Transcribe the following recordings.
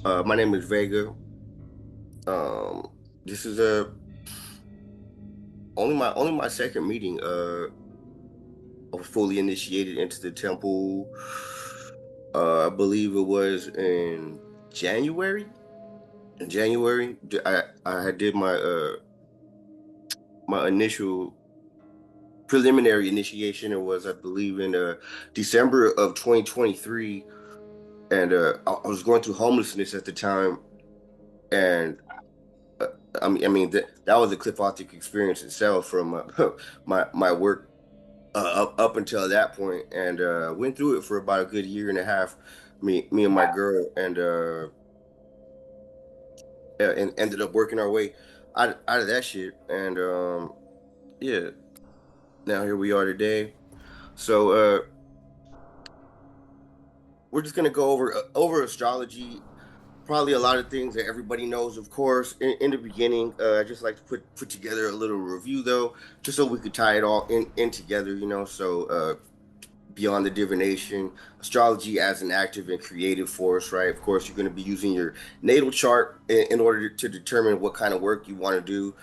My name is Vega. Um, this is only my second meeting. I was fully initiated into the temple. I believe it was in January. In January, I had did my initial preliminary initiation. It was, I believe, in December of 2023, and I was going through homelessness at the time, and uh, I mean that was a Qliphothic experience itself from my work up until that point, and went through it for about a good year and a half. Me and my girl, and ended up working our way out of that shit, and yeah, now here we are today. So we're just gonna go over astrology. Probably a lot of things that everybody knows, of course. In the beginning, I just like to put together a little review, though, just so we could tie it all in together, So, beyond the divination, astrology as an active and creative force, right? Of course, you're going to be using your natal chart in order to determine what kind of work you want to do.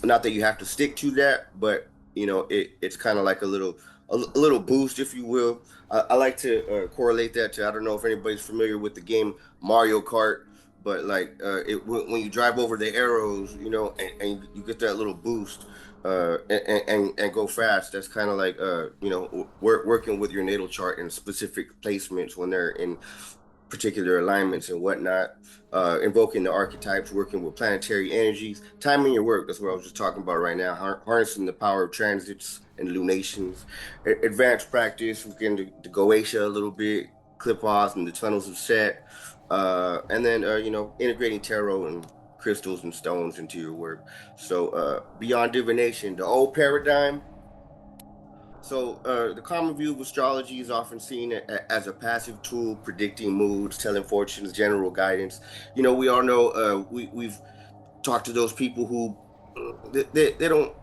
Not that you have to stick to that, but it's kind of like a little boost, if you will. I like to correlate that to, I don't know if anybody's familiar with the game Mario Kart, but like when you drive over the arrows, and you get that little boost, and go fast. That's kind of like working with your natal chart in specific placements when they're in particular alignments and whatnot. Invoking the archetypes, working with planetary energies, timing your work. That's what I was just talking about right now. Harnessing the power of transits and lunations. Advanced practice, we get into the Goetia a little bit, Qliphoth and the tunnels of Set, and then integrating tarot and crystals and stones into your work. So beyond divination, the old paradigm. So, the common view of astrology is often seen as a passive tool predicting moods, telling fortunes, general guidance. We all know, we've talked to those people who they don't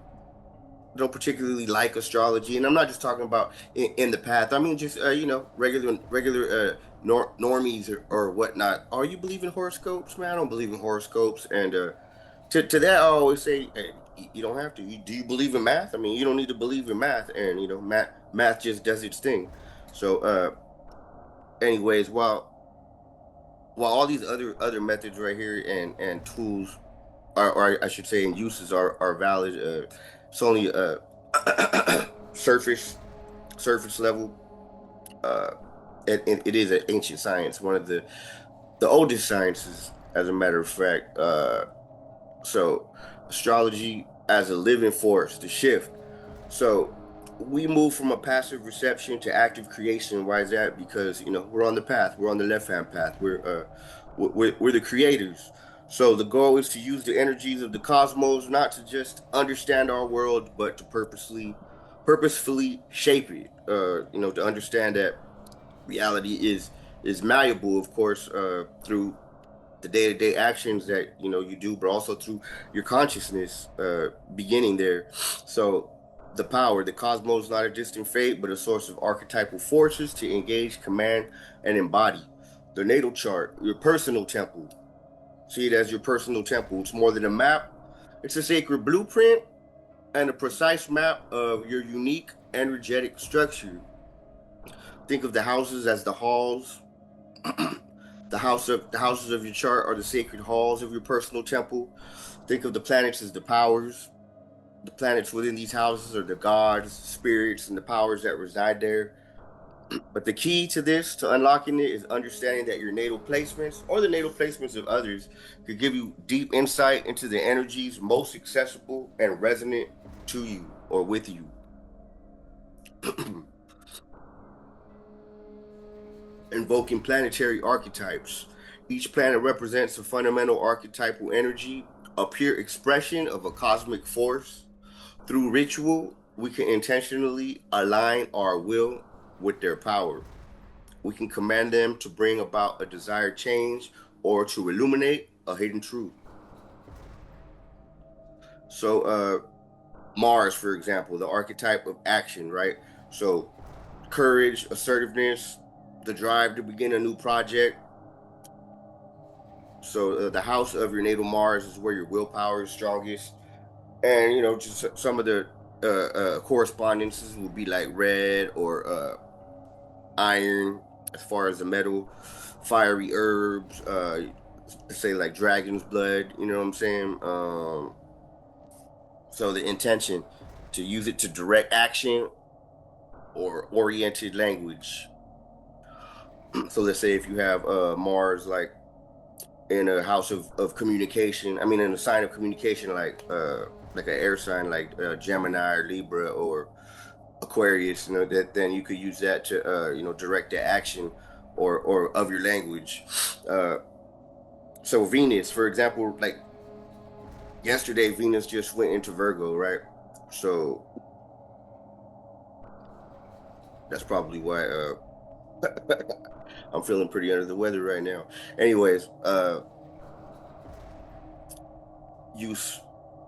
particularly like astrology, and I'm not just talking about in the path. I mean, just regular normies or whatnot. Are you believe in horoscopes, man? I don't believe in horoscopes, and to that I always say, hey, you don't have to. Do you believe in math? I mean, you don't need to believe in math, and math just does its thing. So, anyways, while all these other methods right here and tools or I should say, and uses are valid. It's only surface surface level. Uh, it is an ancient science, one of the oldest sciences, as a matter of fact. So astrology as a living force, the shift. So we move from a passive reception to active creation. Why is that? Because we're on the path. We're on the left hand path. We're the creators. So the goal is to use the energies of the cosmos not to just understand our world, but to purposefully shape it. To understand that reality is malleable, of course, through the day-to-day actions that you do, but also through your consciousness beginning there. So the cosmos is not a distant fate, but a source of archetypal forces to engage, command, and embody. The natal chart, your personal temple. See it as your personal temple. It's more than a map. It's a sacred blueprint and a precise map of your unique energetic structure. Think of the houses as the halls. The houses of your chart are the sacred halls of your personal temple. Think of the planets as the powers. The planets within these houses are the gods, spirits, and the powers that reside there. But the key to this, to unlocking it, is understanding that your natal placements or the natal placements of others could give you deep insight into the energies most accessible and resonant to you or with you. Invoking planetary archetypes. Each planet represents a fundamental archetypal energy, a pure expression of a cosmic force. Through ritual, we can intentionally align our will with their power. We can command them to bring about a desired change or to illuminate a hidden truth. So, Mars, for example, the archetype of action, right? So, courage, assertiveness, the drive to begin a new project. So the house of your natal Mars is where your willpower is strongest, and just some of the correspondences will be like red or iron as far as the metal, fiery herbs, say like dragon's blood. You know what I'm saying? So the intention to use it to direct action or oriented language. So let's say if you have Mars like in a house of communication, I mean in a sign of communication like an air sign like Gemini or Libra or Aquarius, that then you could use that to direct the action or of your language. Uh so Venus, for example, like yesterday Venus just went into Virgo, right? So that's probably why I'm feeling pretty under the weather right now. Anyways, use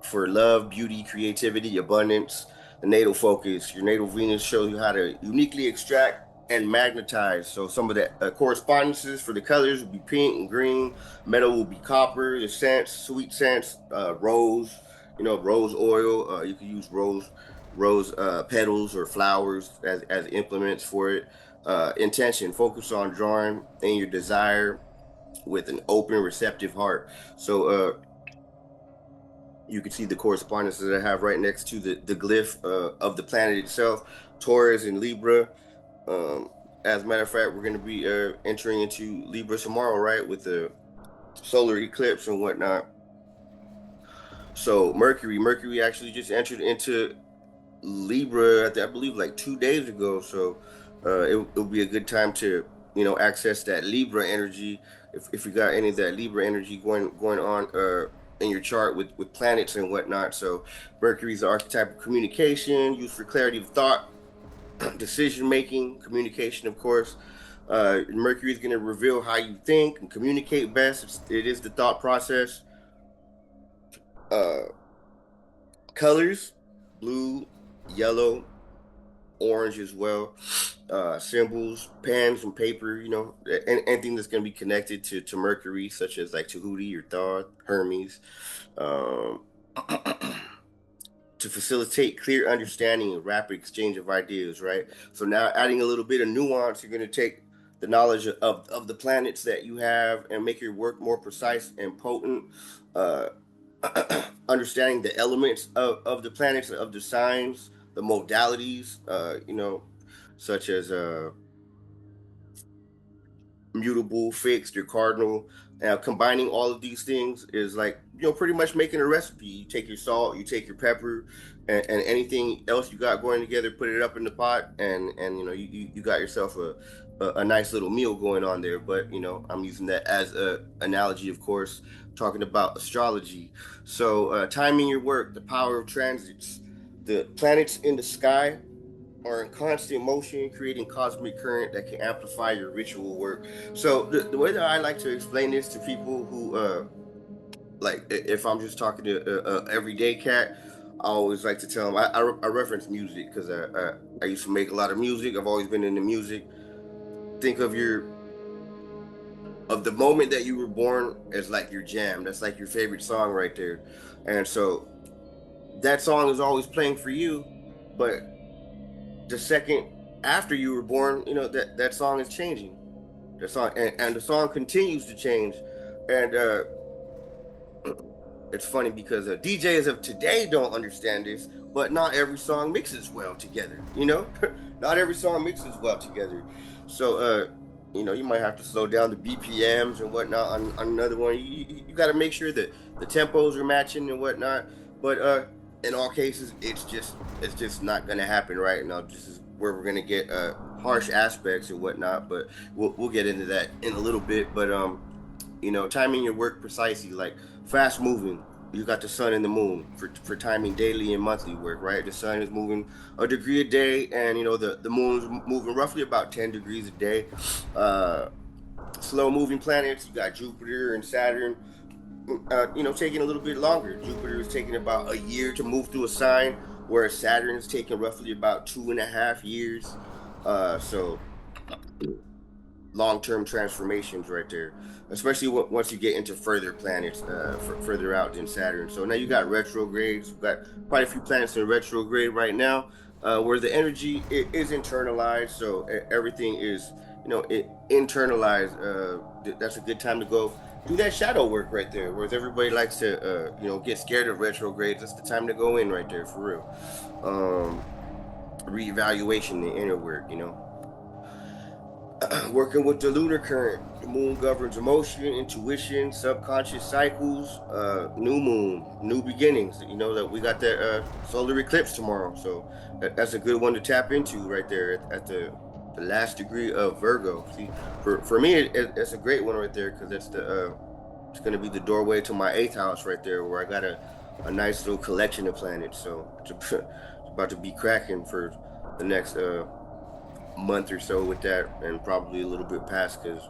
for love, beauty, creativity, abundance, the natal focus. Your natal Venus shows you how to uniquely extract and magnetize. So some of the correspondences for the colors will be pink and green. Metal will be copper. The scents, sweet scents, rose. Rose oil. You can use rose petals or flowers as implements for it. Intention, focus on drawing in your desire with an open, receptive heart. So you can see the correspondences that I have right next to the glyph of the planet itself, Taurus and Libra. Um, as a matter of fact, we're going to be entering into Libra tomorrow, right, with the solar eclipse and whatnot. So Mercury actually just entered into Libra, I believe, like 2 days ago. So it'll be a good time to access that Libra energy if you got any of that Libra energy going on in your chart with planets and whatnot. So Mercury's the archetype of communication, used for clarity of thought, decision making, communication, of course. Mercury is going to reveal how you think and communicate best. It is the thought process. Uh, Colors: blue, yellow, orange as well. Symbols, pens and paper, anything that's going to be connected to Mercury, such as like Tahuti or Thoth, Hermes, um, to facilitate clear understanding and rapid exchange of ideas, right? So now adding a little bit of nuance, you're going to take the knowledge of the planets that you have and make your work more precise and potent. Uh, Understanding the elements of the planets, of the signs, the modalities, such as mutable, fixed, or cardinal. Now, combining all of these things is like pretty much making a recipe. You take your salt, you take your pepper, and anything else you got going together, put it up in the pot, and you got yourself a nice little meal going on there. But I'm using that as a analogy, of course, talking about astrology. So timing your work, the power of transits, the planets in the sky are in constant motion, creating cosmic current that can amplify your ritual work. So the way that I like to explain this to people who like if I'm just talking to everyday cat, I always like to tell them I reference music because I used to make a lot of music. I've always been into music. Think of the moment that you were born as like your jam. That's like your favorite song right there. And so that song is always playing for you, but the second after you were born, that song is changing. The song and the song continues to change. And it's funny because DJs of today don't understand this, but not every song mixes well together. Not every song mixes well together. So you might have to slow down the BPMs and whatnot on another one. You got to make sure that the tempos are matching and whatnot. But in all cases, it's just not gonna happen right now. This is where we're gonna get harsh aspects and whatnot. But we'll get into that in a little bit. But timing your work precisely, like fast moving. You got the sun and the moon for timing daily and monthly work, right? The sun is moving a degree a day, and the moon's moving roughly about 10 degrees a day. Uh, Slow moving planets, you got Jupiter and Saturn. Taking a little bit longer. Jupiter is taking about a year to move through a sign, whereas Saturn is taking roughly about 2.5 years. So long-term transformations right there, especially once you get into further planets, further out than Saturn. So now you got retrogrades. We've got quite a few planets in retrograde right now, where the energy is internalized. So everything is, internalized. That's a good time to go do that shadow work right there. Whereas everybody likes to, get scared of retrogrades. That's the time to go in right there for real. Um, Reevaluation, the inner work. Working with the lunar current. The moon governs emotion, intuition, subconscious cycles, new moon, new beginnings. You know that we got that solar eclipse tomorrow. So that's a good one to tap into right there at the last degree of Virgo. See, for me, it's a great one right there because it's going to be the doorway to my eighth house right there where I got a nice little collection of planets. So it's about to be cracking for the next month or so with that, and probably a little bit past because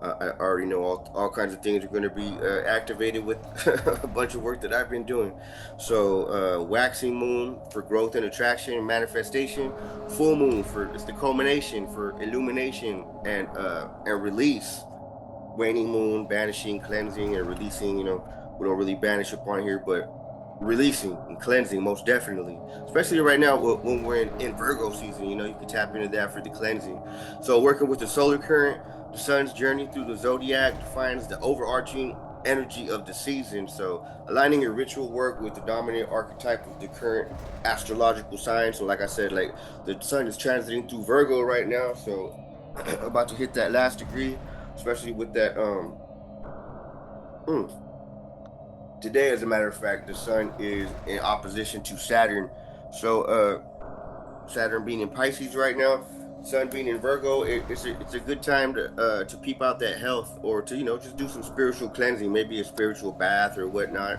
I already know all kinds of things are going to be activated with a bunch of work that I've been doing. So waxing moon for growth and attraction and manifestation, full moon for it's the culmination for illumination and release, waning moon banishing, cleansing, and releasing. We don't really banish upon here, but releasing and cleansing most definitely, especially right now when we're in Virgo season. You can tap into that for the cleansing. So working with the solar current, the sun's journey through the zodiac defines the overarching energy of the season. So aligning your ritual work with the dominant archetype of the current astrological sign. So like I said, like the sun is transiting through Virgo right now, so about to hit that last degree, especially with that mm, today, as a matter of fact, the sun is in opposition to Saturn. So Saturn being in Pisces right now, sun being in Virgo, it's a good time to peep out that health, or to just do some spiritual cleansing, maybe a spiritual bath or whatnot.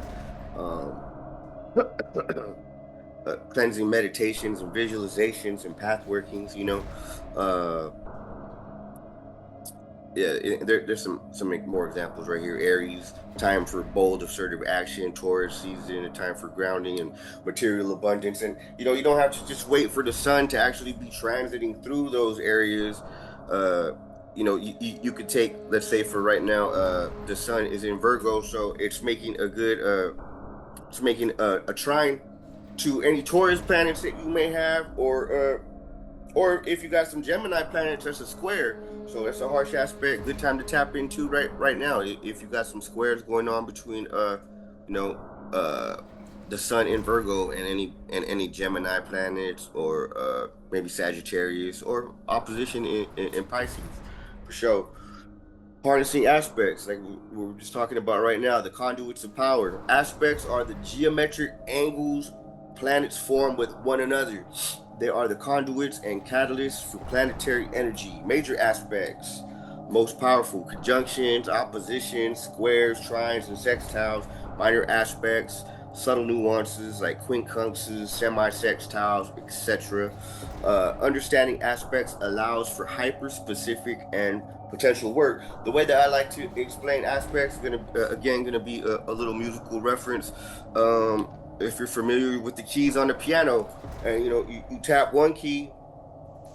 um Cleansing meditations and visualizations and path workings. uh yeah, there's some more examples right here. Aries, time for bold, assertive action. Taurus season, a time for grounding and material abundance. And you don't have to just wait for the sun to actually be transiting through those areas. Uh, you could take, let's say for right now, the sun is in Virgo, so it's making a trine to any Taurus planets that you may have, or if you got some Gemini planets, that's a square. So that's a harsh aspect. Good time to tap into right now. If you got some squares going on between you know, the Sun in Virgo and any Gemini planets, or maybe Sagittarius, or opposition in Pisces, for sure. Harnessing aspects, like we were just talking about right now, the conduits of power. Aspects are the geometric angles planets form with one another. They are the conduits and catalysts for planetary energy. Major aspects, most powerful: conjunctions, oppositions, squares, trines, and sextiles. Minor aspects, subtle nuances like quincunxes, semi-sextiles, etc. Understanding aspects allows for hyper-specific and potential work. The way that I like to explain aspects is gonna be a little musical reference. If you're familiar with the keys on the piano, and you tap one key,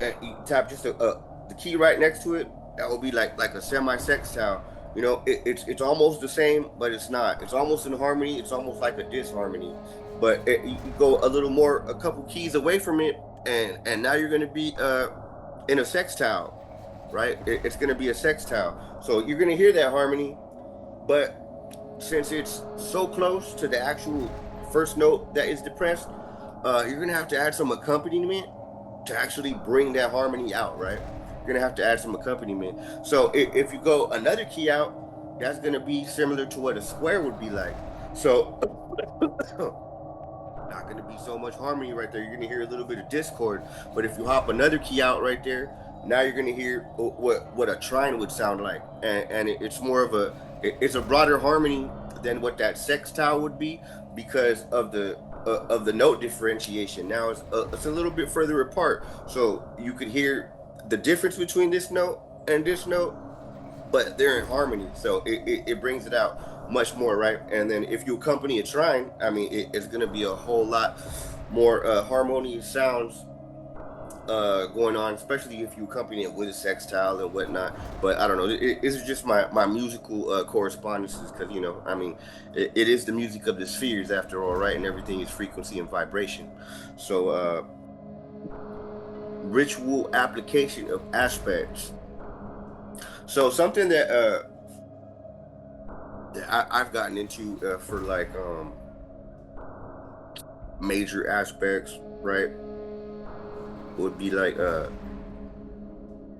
and you tap just the key right next to it, that will be like a semi-sextile. It's almost the same, but it's not. It's almost in harmony. It's almost like a disharmony. But you go a couple keys away from it, and now you're gonna be in a sextile, right? It's gonna be a sextile. So you're gonna hear that harmony, but since it's so close to the actual first note that is depressed, you're gonna have to add some accompaniment to actually bring that harmony out, right? You're gonna have to add some accompaniment. So if you go another key out, that's gonna be similar to what a square would be like. So not going to be so much harmony right there. You're going to hear a little bit of discord. But if you hop another key out right there, now you're going to hear what a trine would sound like, and it's more of it's a broader harmony than what that sextile would be, because of the note differentiation. Now it's a little bit further apart, so you could hear the difference between this note and this note, but they're in harmony, so it brings it out much more, right? And then if you accompany a trine, I mean, it's going to be a whole lot more harmonious sounds going on, especially if you accompany it with a sextile and whatnot. But I don't know. This is just my musical correspondences, because I mean, it is the music of the spheres after all, right? And everything is frequency and vibration. So ritual application of aspects. So something that I've gotten into for like major aspects, right? Would be like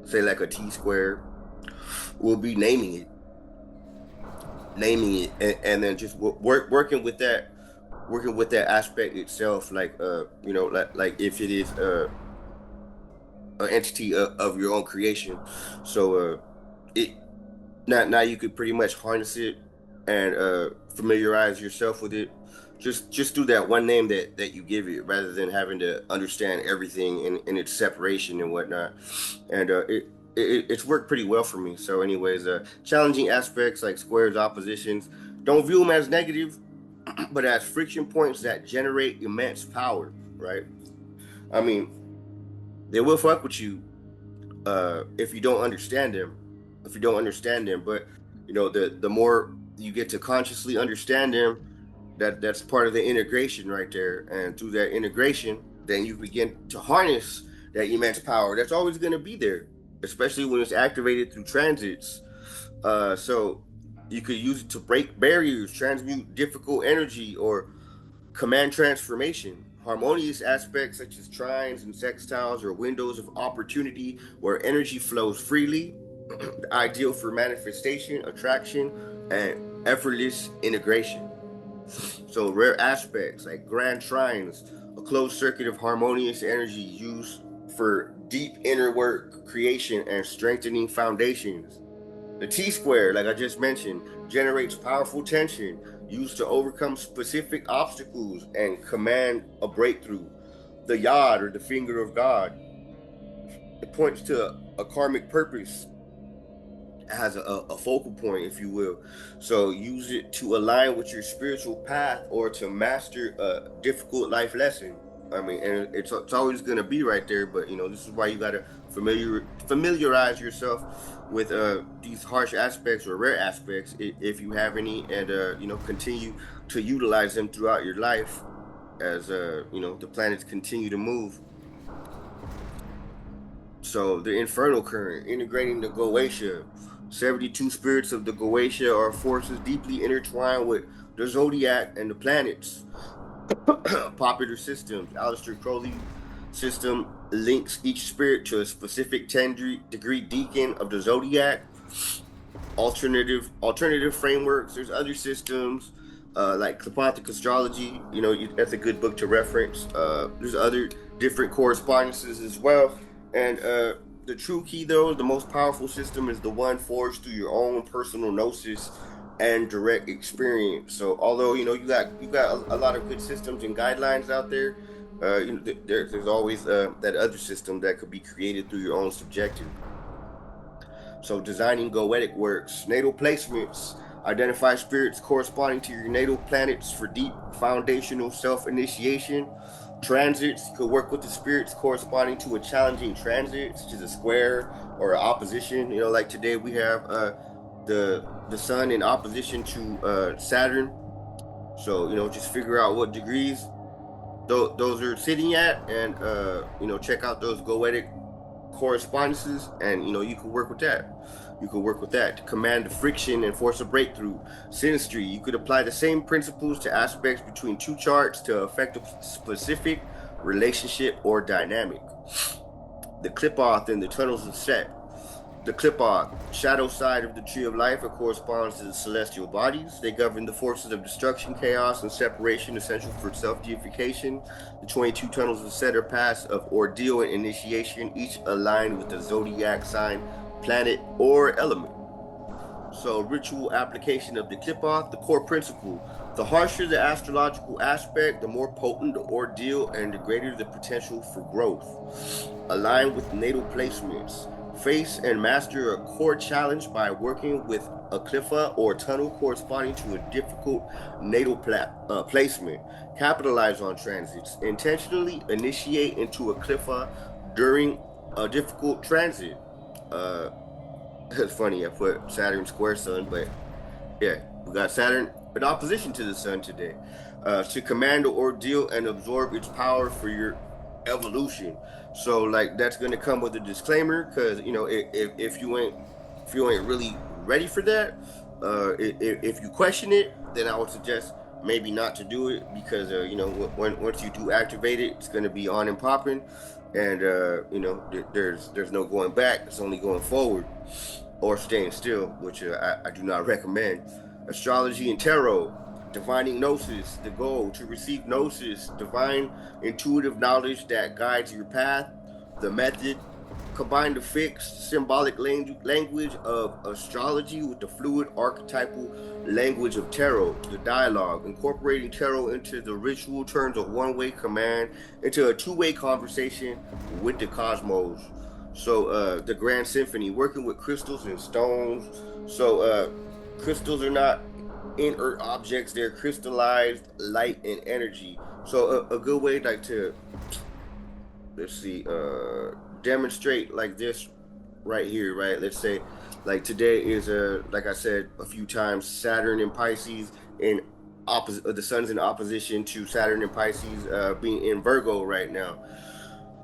say like a T square. Will be naming it, and then just working with that aspect itself, like like if it is an entity of your own creation. So it now you could pretty much harness it and familiarize yourself with it, just through that one name that you give it, rather than having to understand everything in its separation and whatnot. And it's worked pretty well for me. So anyways, challenging aspects like squares, oppositions, don't view them as negative, but as friction points that generate immense power, right? I mean, they will fuck with you if you don't understand them. If you don't understand them, but the more you get to consciously understand them, that's part of the integration right there. And through that integration, then you begin to harness that immense power that's always going to be there, especially when it's activated through transits. So you could use it to break barriers, transmute difficult energy, or command transformation. Harmonious aspects such as trines and sextiles are windows of opportunity where energy flows freely, ideal for manifestation, attraction, and effortless integration. So rare aspects like grand trines, a closed circuit of harmonious energy used for deep inner work, creation, and strengthening foundations. The T square, like I just mentioned, generates powerful tension used to overcome specific obstacles and command a breakthrough. The yod, or the finger of God, it points to a karmic purpose, has a focal point, if you will. So use it to align with your spiritual path or to master a difficult life lesson. I mean, and it's always going to be right there, but this is why you got to familiarize yourself with these harsh aspects or rare aspects, if you have any, and continue to utilize them throughout your life as the planets continue to move. So the infernal current, integrating the Goetia. 72 spirits of the Goetia are forces deeply intertwined with the zodiac and the planets. Popular systems. Aleister Crowley system links each spirit to a specific 10-degree decan of the zodiac. Alternative frameworks. There's other systems like Qliphoth Astrology. That's a good book to reference. There's other different correspondences as well. And the true key, though, the most powerful system is the one forged through your own personal gnosis and direct experience. So, although you got a lot of good systems and guidelines out there, there's always that other system that could be created through your own subjective. So, designing goetic works, natal placements. Identify spirits corresponding to your natal planets for deep foundational self-initiation. Transits, you could work with the spirits corresponding to a challenging transit, such as a square or opposition. Like today we have the sun in opposition to Saturn. So just figure out what degrees those are sitting at, and check out those goetic correspondences, and you can work with that. You could work with that to command the friction and force a breakthrough. Synastry, you could apply the same principles to aspects between two charts to affect a specific relationship or dynamic. The Qliphoth and the tunnels of Set. The Qliphoth, shadow side of the tree of life, it corresponds to the celestial bodies. They govern the forces of destruction, chaos, and separation essential for self-deification. The 22 tunnels of Set are paths of ordeal and initiation, each aligned with the zodiac sign, planet, or element. So, ritual application of the Qliphoth, the core principle. The harsher the astrological aspect, the more potent the ordeal and the greater the potential for growth. Align with natal placements. Face and master a core challenge by working with a Qliphoth or tunnel corresponding to a difficult natal placement. Capitalize on transits. Intentionally initiate into a Qliphoth during a difficult transit. Uh, it's funny, I put Saturn square Sun, but yeah, we got Saturn in opposition to the Sun today. To command the ordeal and absorb its power for your evolution. So like that's gonna come with a disclaimer, because you know if you ain't really ready for that, if you question it, then I would suggest maybe not to do it, because you know when once you do activate it, it's gonna be on and popping, and you know there's no going back. It's only going forward or staying still, which I do not recommend. Astrology and tarot, divining gnosis, the goal to receive gnosis, divine intuitive knowledge that guides your path, the method. Combine the fixed symbolic language of astrology with the fluid archetypal language of tarot, the dialogue. Incorporating tarot into the ritual turns a one-way command into a two-way conversation with the cosmos. So the Grand Symphony, working with crystals and stones. So crystals are not inert objects; they're crystallized light and energy. So a good way like to, let's see, demonstrate like this right here, right? Let's say like today is like I said a few times, Saturn in Pisces in opposite, the sun's in opposition to Saturn in Pisces, being in Virgo right now.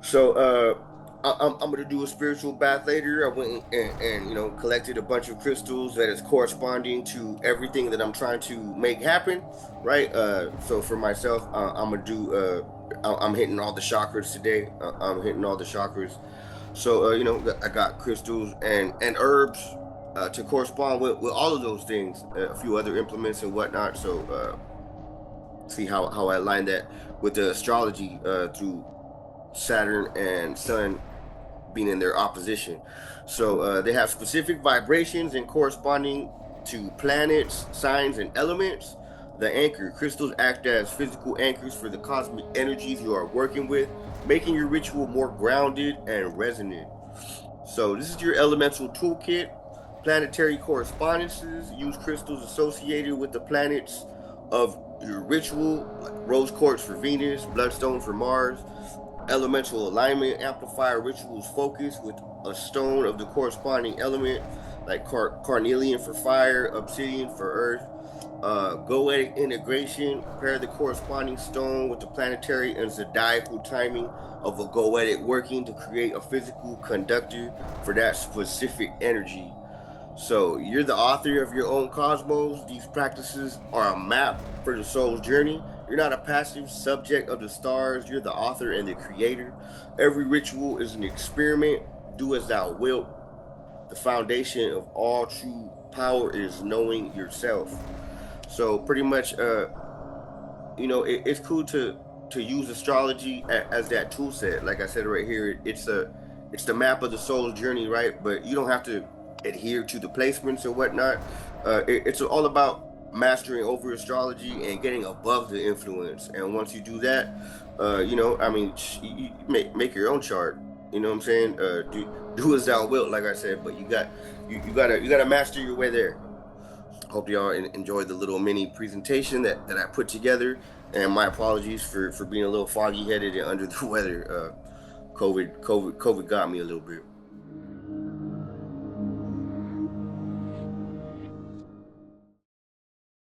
So I'm gonna do a spiritual bath later. I went and you know collected a bunch of crystals that is corresponding to everything that I'm trying to make happen, right? So for myself, I'm gonna do. I'm hitting all the chakras today. I'm hitting all the chakras. So you know I got crystals and herbs to correspond with all of those things. A few other implements and whatnot. So see how I align that with the astrology through Saturn and Sun being in their opposition. So they have specific vibrations and corresponding to planets, signs, and elements. The anchor crystals act as physical anchors for the cosmic energies you are working with, making your ritual more grounded and resonant. So this is your elemental toolkit. Planetary correspondences. Use crystals associated with the planets of your ritual, like rose quartz for Venus, bloodstone for Mars. Elemental alignment, amplify a ritual's focus with a stone of the corresponding element, like carnelian for fire, obsidian for earth. Goetic integration, pair the corresponding stone with the planetary and zodiacal timing of a goetic working to create a physical conductor for that specific energy. So you're the author of your own cosmos. These practices are a map for the soul's journey. You're not a passive subject of the stars. You're the author and the creator. Every ritual is an experiment. Do as thou wilt. The foundation of all true power is knowing yourself. So pretty much, you know, it's cool to use astrology as that tool set. Like I said right here, it's the map of the soul's journey, right? But you don't have to adhere to the placements or whatnot. It's all about mastering over astrology and getting above the influence. And once you do that, you know, I mean, you make your own chart. You know what I'm saying? Do as thou wilt, like I said. But you gotta master your way there. Hope y'all enjoyed the little mini presentation that I put together. And my apologies for being a little foggy headed and under the weather. COVID got me a little bit.